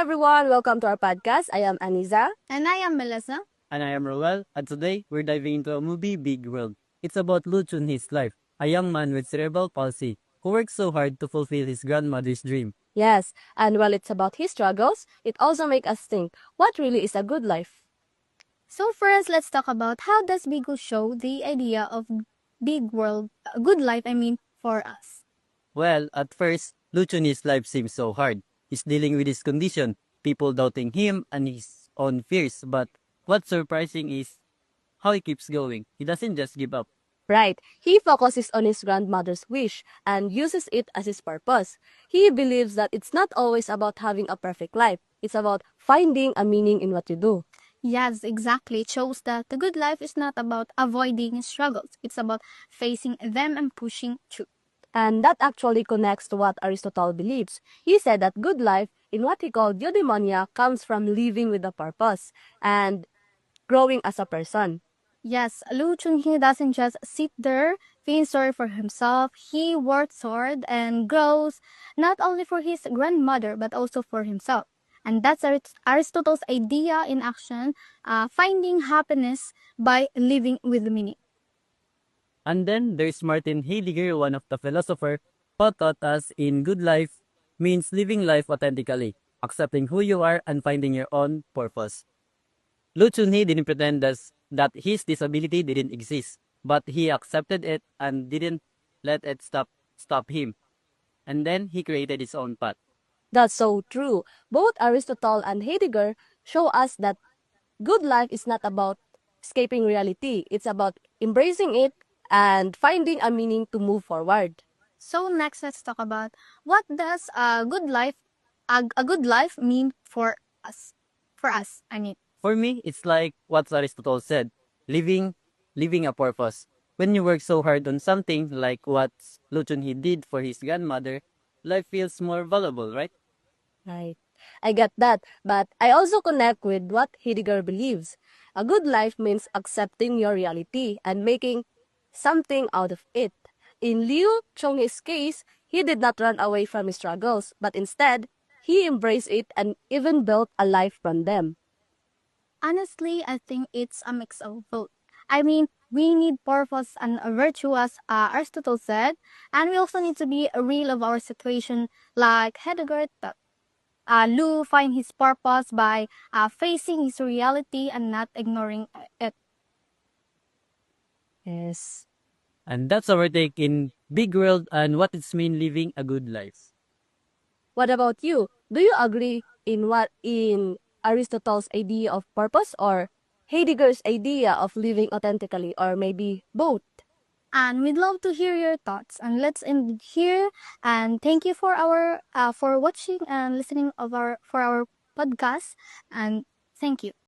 everyone, welcome to our podcast. I am Aneza. And I am Melissa. And I am Ruel, and today we're diving into a movie, Big World. It's about Luch and his life, a young man with cerebral palsy who works so hard to fulfill his grandmother's dream. Yes, and while it's about his struggles, it also makes us think what really is a good life. So first, let's talk about how does Bigo show the idea of big world, a good life, for us. Well, at first, Luch and his life seems so hard. He's dealing with his condition, people doubting him and his own fears, but what's surprising is how he keeps going. He doesn't just give up. Right, he focuses on his grandmother's wish and uses it as his purpose. He believes that it's not always about having a perfect life. It's about finding a meaning in what you do. Yes, exactly. It shows that the good life is not about avoiding struggles. It's about facing them and pushing through. And that actually connects to what Aristotle believes. He said that good life, in what he called eudaimonia, comes from living with a purpose and growing as a person. Yes, Lu Chunhee doesn't just sit there feeling sorry for himself. He works hard and grows not only for his grandmother but also for himself. And that's Aristotle's idea in action, finding happiness by living with meaning. And then there's Martin Heidegger, one of the philosophers who taught us in good life means living life authentically, accepting who you are and finding your own purpose. Lu Chunhee didn't pretend that his disability didn't exist, but he accepted it and didn't let it stop him. And then he created his own path. That's so true. Both Aristotle and Heidegger show us that good life is not about escaping reality. It's about embracing it and finding a meaning to move forward. So next, let's talk about what does a good life mean for us. For me, it's like what Aristotle said, living a purpose. When you work so hard on something like what Lu Chunhee did for his grandmother, life feels more valuable, right? Right. I get that, but I also connect with what Heidegger believes. A good life means accepting your reality and making something out of it. In Liu Chonghe's case, he did not run away from his struggles, but instead, he embraced it and even built a life from them. Honestly, I think it's a mix of both. We need purpose and a virtue, as Aristotle said, and we also need to be real of our situation, like Heidegger taught. Lu find his purpose by facing his reality and not ignoring it. Yes. And that's our take in Big World and what it's mean living a good life. What about you? Do you agree in Aristotle's idea of purpose or Heidegger's idea of living authentically, or maybe both? And we'd love to hear your thoughts. And let's end here. And thank you for our for watching and listening of our podcast. And thank you.